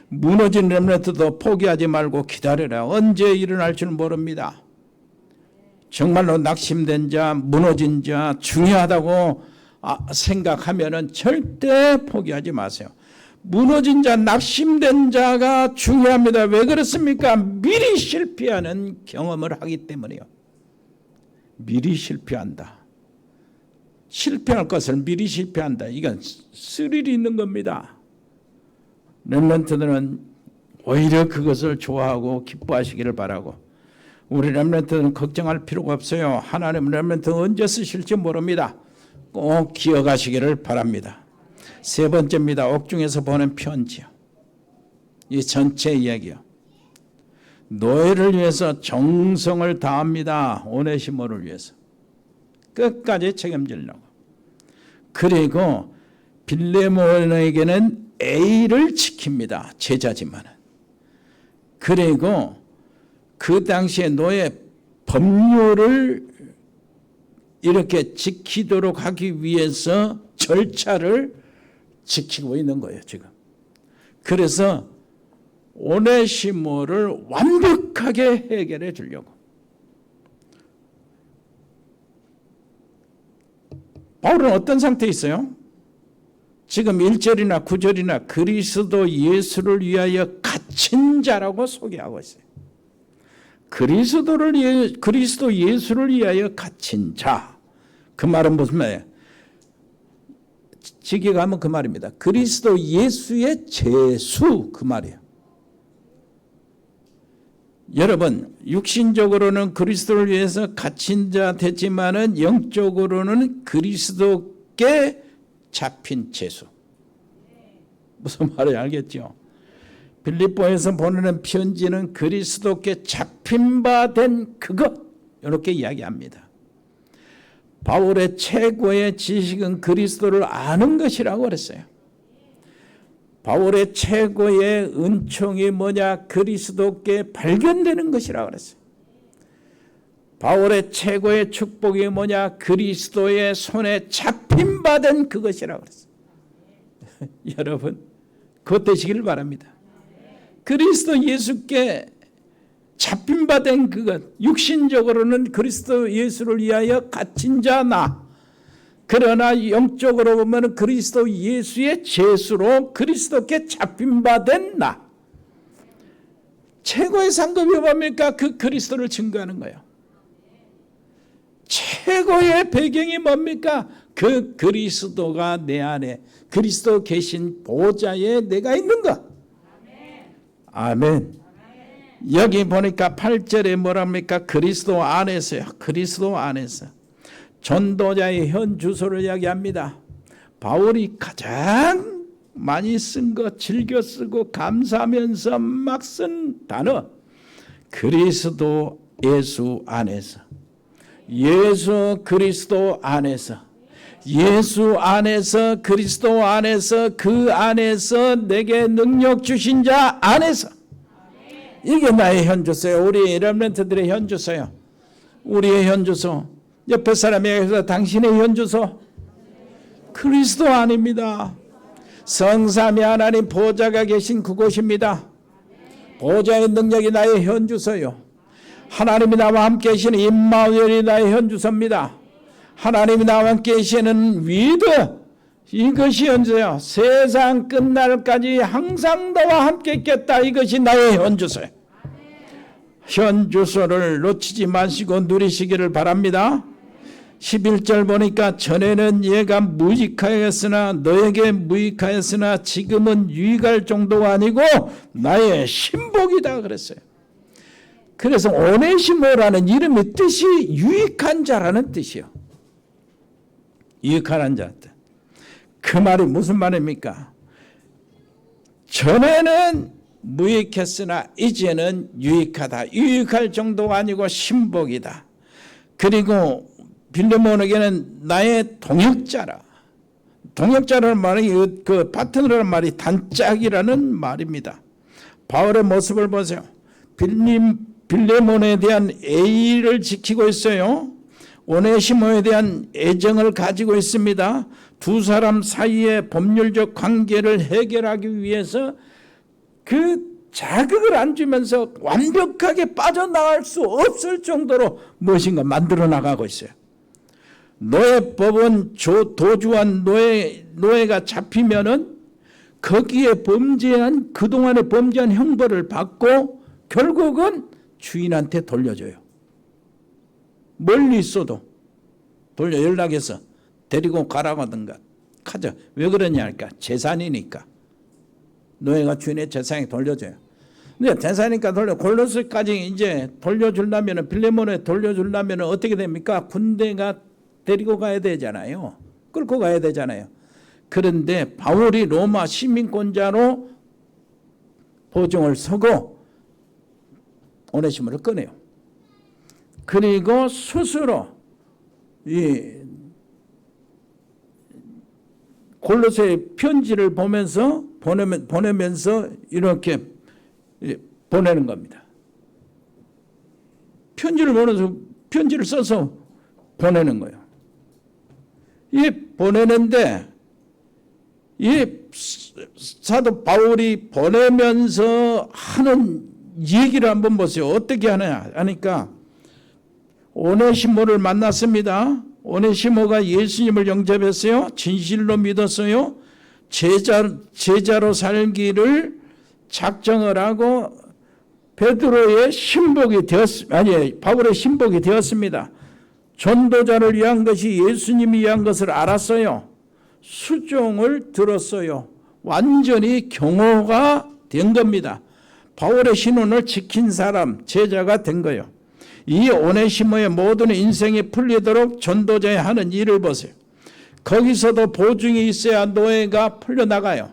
무너진 렘넌트도 포기하지 말고 기다려라. 언제 일어날 줄 모릅니다. 정말로 낙심된 자, 무너진 자 중요하다고 생각하면은 절대 포기하지 마세요. 무너진 자, 낙심된 자가 중요합니다. 왜 그렇습니까? 미리 실패하는 경험을 하기 때문이에요. 미리 실패한다. 실패할 것을 미리 실패한다. 이건 스릴이 있는 겁니다. 렘넌트들은 오히려 그것을 좋아하고 기뻐하시기를 바라고, 우리 렘넌트는 걱정할 필요가 없어요. 하나님 렘넌트 언제 쓰실지 모릅니다. 꼭 기억하시기를 바랍니다. 세 번째입니다. 옥중에서 보낸 편지요. 이 전체 이야기요. 노예를 위해서 정성을 다합니다. 오네시모를 위해서. 끝까지 책임지려고. 그리고 빌레몬에게는 A를 지킵니다. 제자지만은. 그리고 그 당시에 노예 법률을 이렇게 지키도록 하기 위해서 절차를 지키고 있는 거예요, 지금. 그래서 오네시모를 완벽하게 해결해 주려고. 바울은 어떤 상태에 있어요? 지금 1절이나 9절이나 그리스도 예수를 위하여 갇힌 자라고 소개하고 있어요. 그리스도 예수를 위하여 갇힌 자. 그 말은 무슨 말이에요? 지게 가면 그 말입니다. 그리스도 예수의 제수, 그 말이에요. 여러분, 육신적으로는 그리스도를 위해서 갇힌 자 됐지만은 영적으로는 그리스도께 잡힌 제수. 무슨 말인지 알겠죠? 빌립보에서 보내는 편지는 그리스도께 잡힌 바 된 그것, 이렇게 이야기합니다. 바울의 최고의 지식은 그리스도를 아는 것이라고 그랬어요. 바울의 최고의 은총이 뭐냐? 그리스도께 발견되는 것이라고 그랬어요. 바울의 최고의 축복이 뭐냐? 그리스도의 손에 잡힌 바 된 그것이라고 그랬어요. 여러분, 그것 되시기를 바랍니다. 그리스도 예수께 잡힌 바 된 그것, 육신적으로는 그리스도 예수를 위하여 갇힌 자 나, 그러나 영적으로 보면 그리스도 예수의 제수로 그리스도께 잡힌 바 된 나. 최고의 상급이 뭡니까? 그 그리스도를 증거하는 거예요. 최고의 배경이 뭡니까? 그 그리스도가 내 안에, 그리스도 계신 보좌에 내가 있는 것. 아멘. 여기 보니까 8절에 뭐랍니까? 그리스도 안에서요. 그리스도 안에서. 전도자의 현 주소를 이야기합니다. 바울이 가장 많이 쓴 거, 즐겨 쓰고 감사하면서 막 쓴 단어, 그리스도 예수 안에서. 예수 그리스도 안에서. 예수 안에서, 그리스도 안에서, 그 안에서 내게 능력 주신 자 안에서. 이게 나의 현주소예요. 우리 렘넌트들의 현주소예요. 우리의 현주소. 옆에 사람에게서 당신의 현주소 그리스도 안입니다. 성삼위 하나님 보좌가 계신 그곳입니다. 보좌의 능력이 나의 현주소요. 하나님이 나와 함께 계시는 임마누엘이 나의 현주소입니다. 하나님이 나와 함께 계시는 위드, 이것이 현주소요. 세상 끝날까지 항상 너와 함께 있겠다. 이것이 나의 현주소예요. 현주소를 놓치지 마시고 누리시기를 바랍니다. 11절 보니까 전에는 얘가 무익하였으나 너에게 무익하였으나 지금은 유익할 정도가 아니고 나의 신복이다 그랬어요. 그래서 오네시모라는 이름의 뜻이 유익한 자라는 뜻이요. 유익한 자. 그 말이 무슨 말입니까? 전에는 무익했으나 이제는 유익하다. 유익할 정도가 아니고 신복이다. 그리고 빌레몬에게는 나의 동역자라. 동역자라는 말이 그 파트너라는 말이 단짝이라는 말입니다. 바울의 모습을 보세요. 빌레몬에 대한 애의를 지키고 있어요. 오네시모에 대한 애정을 가지고 있습니다. 두 사람 사이의 법률적 관계를 해결하기 위해서 그 자극을 안 주면서 완벽하게 빠져나갈 수 없을 정도로 무엇인가 만들어 나가고 있어요. 노예법은 도주한 노예가 잡히면은 거기에 범죄한 그동안에 범죄한 형벌을 받고 결국은 주인한테 돌려줘요. 멀리 있어도 돌려 연락해서 데리고 가라고 하든가 하죠. 왜 그러냐니까 재산이니까. 노예가 주인의 재산에 돌려줘요. 근데 재산이니까 골로새까지 이제 돌려주려면 빌레몬에 돌려주려면 어떻게 됩니까? 군대가 데리고 가야 되잖아요. 끌고 가야 되잖아요. 그런데 바울이 로마 시민권자로 보증을 서고 오네시모를 꺼내요. 그리고 스스로 이 골로새 편지를 보내면서 이렇게 보내는 겁니다. 편지를 써서 보내는 거예요. 보내는데 이 사도 바울이 보내면서 하는 얘기를 한번 보세요. 어떻게 하느냐 하니까 오네시모를 만났습니다. 오네시모가 예수님을 영접했어요. 진실로 믿었어요. 제자로 살기를 작정을 하고 바울의 신복이 되었습니다. 전도자를 위한 것이 예수님이 위한 것을 알았어요. 수종을 들었어요. 완전히 경호가 된 겁니다. 바울의 신원을 지킨 사람, 제자가 된 거예요. 이 오네시모의 모든 인생이 풀리도록 전도자에 하는 일을 보세요. 거기서도 보증이 있어야 노예가 풀려나가요.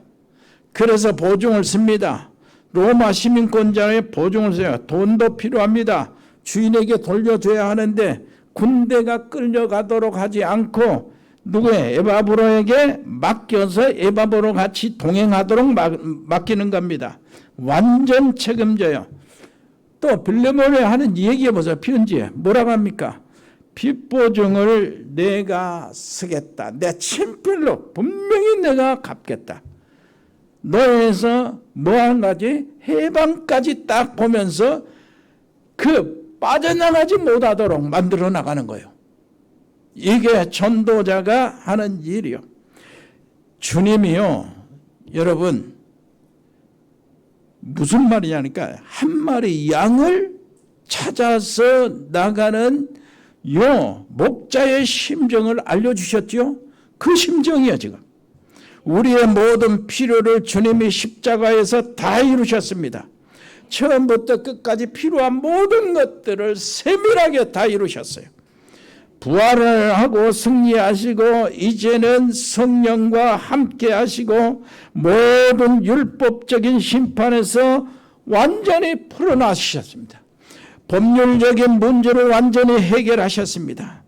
그래서 보증을 씁니다. 로마 시민권자의 보증을 써요. 돈도 필요합니다. 주인에게 돌려줘야 하는데 군대가 끌려가도록 하지 않고 누구의 에바브로에게 맡겨서 에바브로 같이 동행하도록 맡기는 겁니다. 완전 책임져요. 또 빌레몬에 하는 얘기해 보세요. 편지에 뭐라고 합니까? 빚보증을 내가 쓰겠다. 내 친필로 분명히 내가 갚겠다. 너에서 뭐 한 가지 해방까지 딱 보면서 빠져나가지 못하도록 만들어 나가는 거예요. 이게 전도자가 하는 일이요. 주님이요, 여러분 무슨 말이냐니까 한 마리 양을 찾아서 나가는 목자의 심정을 알려주셨죠. 그 심정이에요. 지금 우리의 모든 필요를 주님이 십자가에서 다 이루셨습니다. 처음부터 끝까지 필요한 모든 것들을 세밀하게 다 이루셨어요. 부활을 하고 승리하시고 이제는 성령과 함께 하시고 모든 율법적인 심판에서 완전히 풀어나셨습니다. 법률적인 문제를 완전히 해결하셨습니다.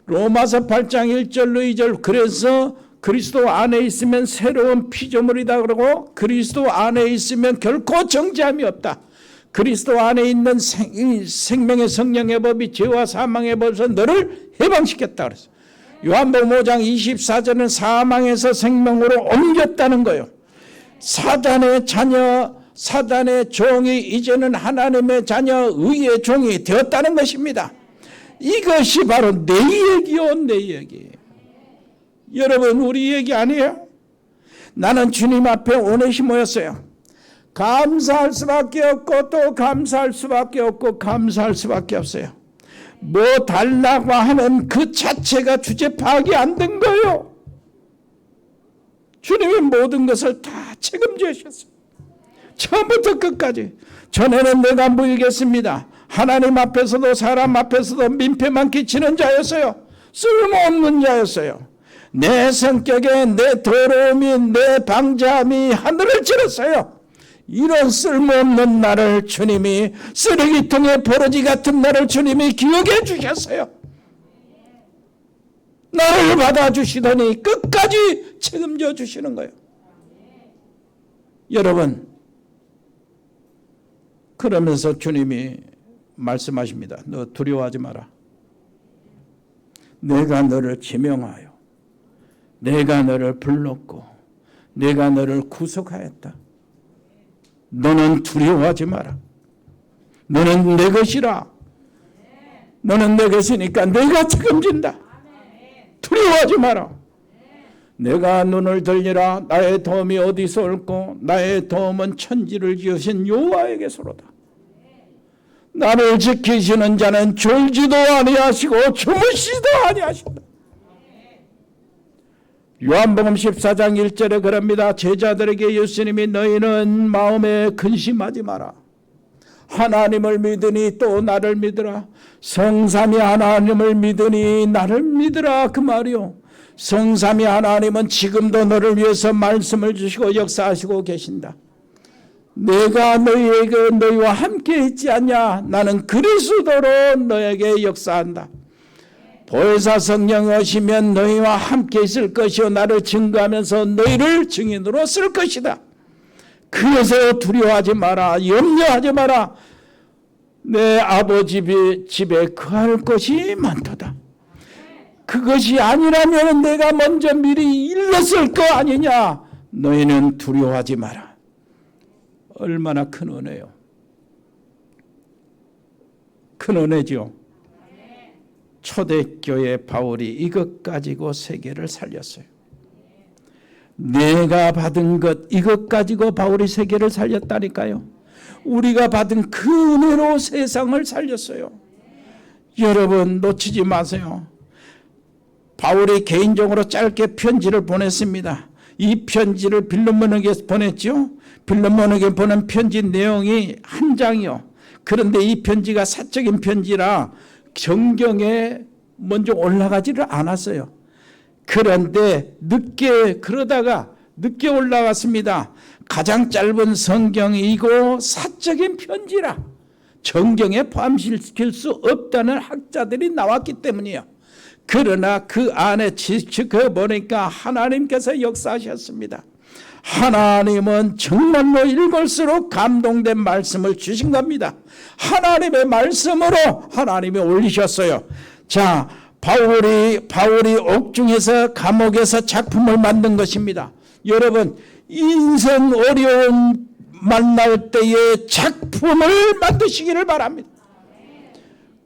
로마서 8장 1절로 2절 그래서 그리스도 안에 있으면 새로운 피조물이다 그러고 그리스도 안에 있으면 결코 정죄함이 없다. 그리스도 안에 있는 생명의 성령의 법이 죄와 사망의 법에서 너를 해방시켰다 그랬어요. 요한복음 5장 24절은 사망에서 생명으로 옮겼다는 거예요. 사단의 자녀, 사단의 종이 이제는 하나님의 자녀, 의의 종이 되었다는 것입니다. 이것이 바로 내 얘기요, 내 얘기. 여러분, 우리 얘기 아니에요? 나는 주님 앞에 오네시모였어요. 감사할 수밖에 없고 또 감사할 수밖에 없고 감사할 수밖에 없어요. 뭐 달라고 하는 그 자체가 주제 파악이 안 된 거예요. 주님이 모든 것을 다 책임져 주셨어요. 처음부터 끝까지. 전에는 내가 무익했습니다. 하나님 앞에서도 사람 앞에서도 민폐만 끼치는 자였어요. 쓸모없는 자였어요. 내 성격에 내 더러움이 내 방자함이 하늘을 찌렀어요. 이런 쓸모없는 나를 주님이 쓰레기통에 버러지 같은 나를 주님이 기억해 주셨어요. 나를 받아주시더니 끝까지 책임져 주시는 거예요. 여러분, 그러면서 주님이 말씀하십니다. 너 두려워하지 마라. 내가 너를 지명하여 내가 너를 불렀고 내가 너를 구속하였다. 너는 두려워하지 마라. 너는 내 것이라. 너는 내 것이니까 내가 책임진다. 두려워하지 마라. 내가 눈을 들리라. 나의 도움이 어디서 올고 나의 도움은 천지를 지으신 여호와에게서로다. 나를 지키시는 자는 졸지도 아니하시고 주무시도 아니하신다. 요한복음 14장 1절에 그럽니다. 제자들에게 예수님이 너희는 마음에 근심하지 마라. 하나님을 믿으니 또 나를 믿으라. 성삼위 하나님을 믿으니 나를 믿으라. 그 말이요. 성삼위 하나님은 지금도 너를 위해서 말씀을 주시고 역사하시고 계신다. 내가 너희와 함께 있지 않냐? 나는 그리스도로 너에게 역사한다. 보혜사 성령 오시면 너희와 함께 있을 것이요 나를 증거하면서 너희를 증인으로 쓸 것이다. 그래서 두려워하지 마라. 염려하지 마라. 내 아버지 집에 거할 것이 많도다. 그것이 아니라면 내가 먼저 미리 일렀을 거 아니냐. 너희는 두려워하지 마라. 얼마나 큰 은혜요. 큰 은혜죠. 초대교회 바울이 이것 가지고 세계를 살렸어요. 내가 받은 것 이것 가지고 바울이 세계를 살렸다니까요. 우리가 받은 그 은혜로 세상을 살렸어요. 여러분 놓치지 마세요. 바울이 개인적으로 짧게 편지를 보냈습니다. 이 편지를 빌레몬에게 보냈죠. 빌레몬에게 보낸 편지 내용이 한 장이요. 그런데 이 편지가 사적인 편지라 정경에 먼저 올라가지를 않았어요. 그런데 그러다가 늦게 올라갔습니다. 가장 짧은 성경이고 사적인 편지라 정경에 포함시킬 수 없다는 학자들이 나왔기 때문이에요. 그러나 그 안에 지켜보니까 하나님께서 역사하셨습니다. 하나님은 정말로 읽을수록 감동된 말씀을 주신 겁니다. 하나님의 말씀으로 하나님이 올리셨어요. 자, 바울이 옥중에서 감옥에서 작품을 만든 것입니다. 여러분, 인생 어려움 만날 때에 작품을 만드시기를 바랍니다.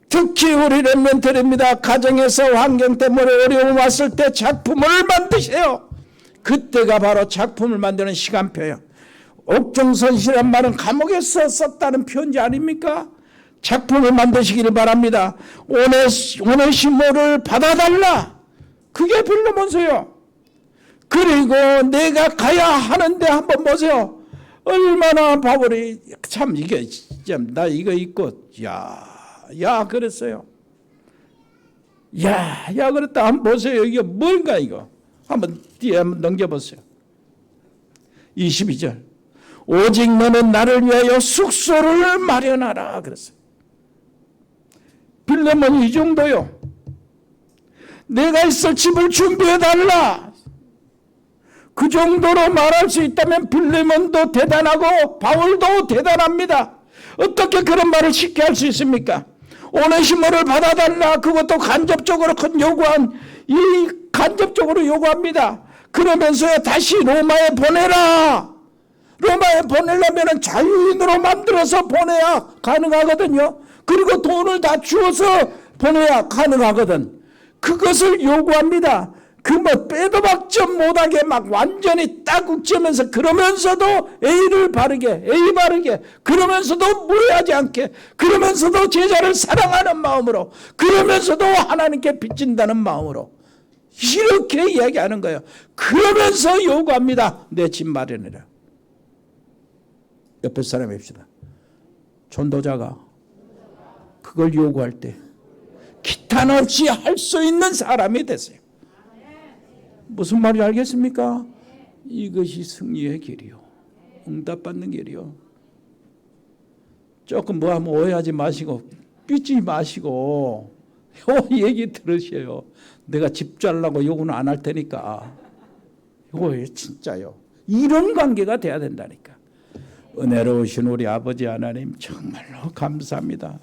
특히 우리 렘넌트입니다. 가정에서 환경 때문에 어려움 왔을 때 작품을 만드세요. 그때가 바로 작품을 만드는 시간표예요. 옥중선시란 말은 감옥에서 썼다는 편지 아닙니까? 작품을 만드시기를 바랍니다. 오네시모를 받아달라. 그게 빌레몬서요. 그리고 내가 가야 하는데 한번 보세요. 얼마나 바울이 참 이게 진짜 나 이거 읽고 야 그랬어요. 야 그랬다. 한번 보세요. 이게 뭔가 이거. 한번 뒤에 한번 넘겨보세요. 22절. 오직 너는 나를 위하여 숙소를 마련하라 그랬어요. 빌레몬이 이 정도요. 내가 있을 집을 준비해달라. 그 정도로 말할 수 있다면 빌레몬도 대단하고 바울도 대단합니다. 어떻게 그런 말을 쉽게 할 수 있습니까? 오네시모를 받아달라. 그것도 간접적으로 간접적으로 요구합니다. 그러면서 다시 로마에 보내라. 로마에 보내려면 자유인으로 만들어서 보내야 가능하거든요. 그리고 돈을 다 주어서 보내야 가능하거든. 그것을 요구합니다. 그 빼도 박점 못하게 막 완전히 딱 욱지면서 그러면서도 A 바르게 그러면서도 무례하지 않게 그러면서도 제자를 사랑하는 마음으로 그러면서도 하나님께 빚진다는 마음으로 이렇게 이야기하는 거예요. 그러면서 요구합니다. 내 집 마련해라. 옆에 사람 봅시다. 전도자가 그걸 요구할 때 기탄 없이 할 수 있는 사람이 됐어요. 무슨 말인지 알겠습니까? 이것이 승리의 길이요. 응답받는 길이요. 조금 뭐 하면 오해하지 마시고 삐지 마시고 요 얘기 들으셔요. 내가 집 잘라고 요구는 안 할 테니까. 이거 진짜요. 이런 관계가 돼야 된다니까. 은혜로우신 우리 아버지 하나님 정말로 감사합니다.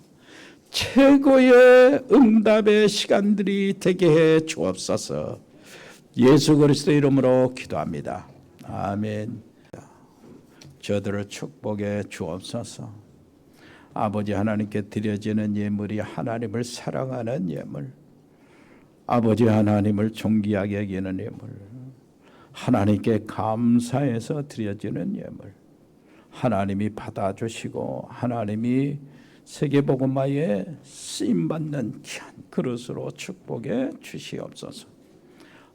최고의 응답의 시간들이 되게 해 주옵소서. 예수 그리스도 이름으로 기도합니다. 아멘. 저들을 축복해 주옵소서. 아버지 하나님께 드려지는 예물이 하나님을 사랑하는 예물, 아버지 하나님을 존귀하게 여기는 예물, 하나님께 감사해서 드려지는 예물, 하나님이 받아주시고 하나님이 세계복음화에 쓰임받는 귀한 그릇으로 축복해 주시옵소서.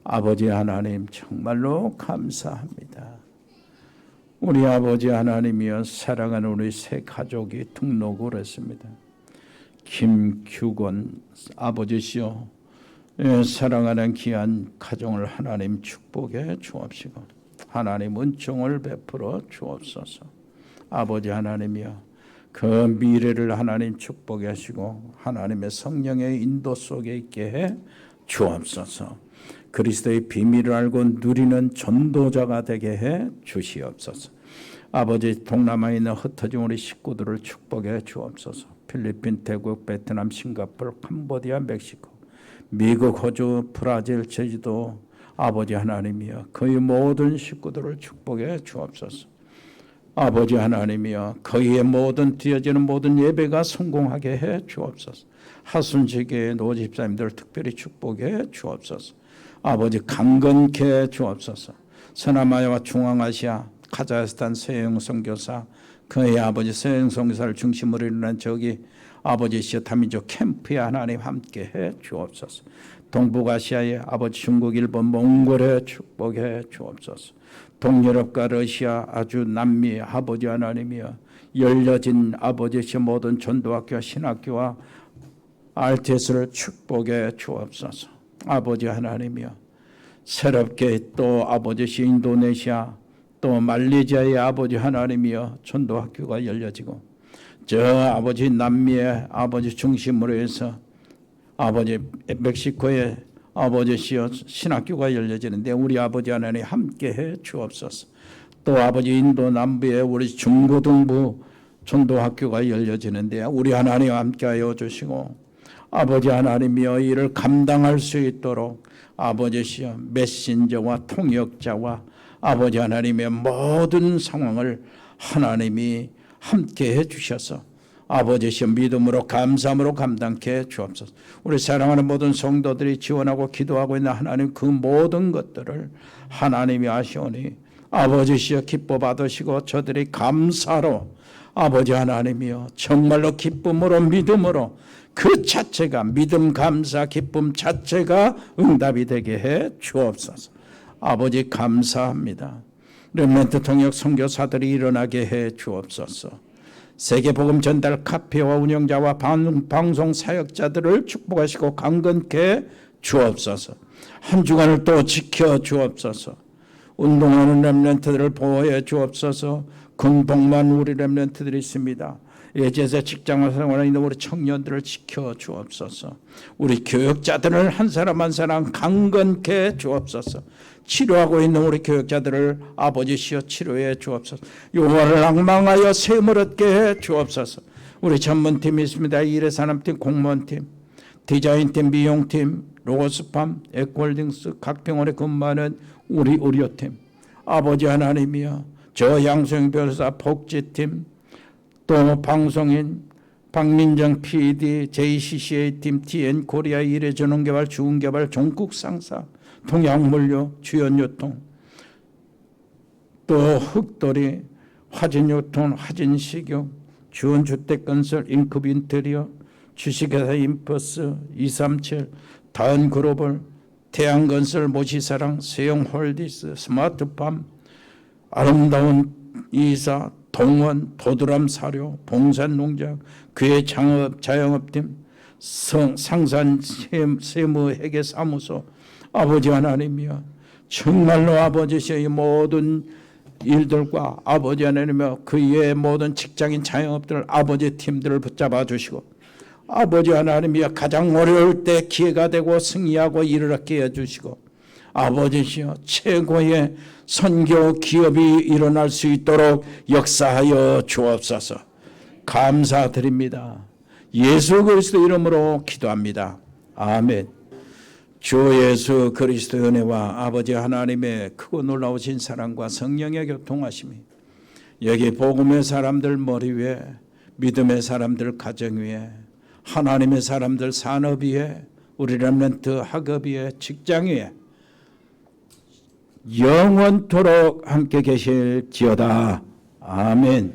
아버지 하나님 정말로 감사합니다. 우리 아버지 하나님이여, 사랑하는 우리 새 가족이 등록을 했습니다. 김규건 아버지시여, 사랑하는 귀한 가정을 하나님 축복해 주옵시고 하나님 은총을 베풀어 주옵소서. 아버지 하나님이여, 그 미래를 하나님 축복하시고 하나님의 성령의 인도 속에 있게 해 주옵소서. 그리스도의 비밀을 알고 누리는 전도자가 되게 해 주시옵소서. 아버지, 동남아에 있는 흩어진 우리 식구들을 축복해 주옵소서. 필리핀, 태국, 베트남, 싱가포르, 캄보디아, 멕시코, 미국, 호주, 브라질, 제주도, 아버지 하나님이여, 그의 모든 식구들을 축복해 주옵소서. 아버지 하나님이여, 그의 모든 드려지는 모든 예배가 성공하게 해 주옵소서. 하순지교의 노집사님들 특별히 축복해 주옵소서. 아버지, 강건케 주옵소서. 서남아시아와 중앙아시아, 카자흐스탄 서영 선교사, 그의 아버지 서영 선교사를 중심으로 일어난 저기 아버지시여 다민족 캠프에 하나님 함께해 주옵소서. 동북아시아의 아버지 중국, 일본, 몽골에 축복해 주옵소서. 동유럽과 러시아, 아주 남미 아버지 하나님이여, 열려진 아버지시여 모든 전도학교와 신학교와 RTS를 축복해 주옵소서. 아버지 하나님이여, 새롭게 또 아버지시 인도네시아, 또 말레이시아의 아버지 하나님이여 전도학교가 열려지고, 저 아버지 남미의 아버지 중심으로 해서 아버지 멕시코의 아버지시여 신학교가 열려지는데 우리 아버지 하나님 함께해 주옵소서. 또 아버지 인도 남부의 우리 중고등부 전도학교가 열려지는데 우리 하나님 함께하여 주시고, 아버지 하나님이여 이를 감당할 수 있도록 아버지시여 메신저와 통역자와 아버지 하나님의 모든 상황을 하나님이 함께해 주셔서 아버지시여 믿음으로 감사함으로 감당케 주옵소서. 우리 사랑하는 모든 성도들이 지원하고 기도하고 있는 하나님, 그 모든 것들을 하나님이 아시오니 아버지시여 기뻐 받으시고 저들이 감사로 아버지 하나님이여 정말로 기쁨으로 믿음으로 그 자체가 믿음, 감사, 기쁨 자체가 응답이 되게 해 주옵소서. 아버지 감사합니다. 렘넌트 통역 선교사들이 일어나게 해 주옵소서. 세계복음 전달 카페와 운영자와 방송 사역자들을 축복하시고 강건케 주옵소서. 한 주간을 또 지켜 주옵소서. 운동하는 렘넌트들을 보호해 주옵소서. 근복만 우리 렘넌트들이 있습니다. 예제에서 직장 생활에 있는 우리 청년들을 지켜 주옵소서. 우리 교역자들을 한 사람 한 사람 강건케 주옵소서. 치료하고 있는 우리 교역자들을 아버지시여 치료해 주옵소서. 용화를 낭망하여 셈을 얻게 해 주옵소서. 우리 전문팀이 있습니다. 일회산업팀, 공무원팀, 디자인팀, 미용팀, 로고스팜, 에코홀딩스, 각 병원에 근무하는 우리 의료팀, 아버지 하나님이여 저 양소영 변호사 복지팀, 또 방송인 박민정 PD, JCCA팀, TN코리아 일회전원개발, 주은개발, 종국상사, 통양물류, 주연유통, 또 흑돌이, 화진유통, 화진식유, 주원주택건설, 인크빈테리어, 주식회사 인퍼스, 237, 다은그로벌, 태양건설, 모시사랑, 세영홀디스, 스마트팜, 아름다운 이사, 동원, 도드람 사료, 봉산농장, 교회 창업, 자영업팀, 상산 세무회계사무소, 아버지 하나님이여 정말로 아버지시의 모든 일들과 아버지 하나님이여 그의 모든 직장인 자영업들 아버지 팀들을 붙잡아 주시고 아버지 하나님이여 가장 어려울 때 기회가 되고 승리하고 이르게 해주시고 아버지시여 최고의 선교 기업이 일어날 수 있도록 역사하여 주옵소서. 감사드립니다. 예수 그리스도 이름으로 기도합니다. 아멘. 주 예수 그리스도의 은혜와 아버지 하나님의 크고 놀라우신 사랑과 성령의 교통하심이 여기 복음의 사람들 머리 위에, 믿음의 사람들 가정 위에, 하나님의 사람들 산업 위에, 우리 렘넌트 학업 위에, 직장 위에 영원토록 함께 계실지어다. 아멘.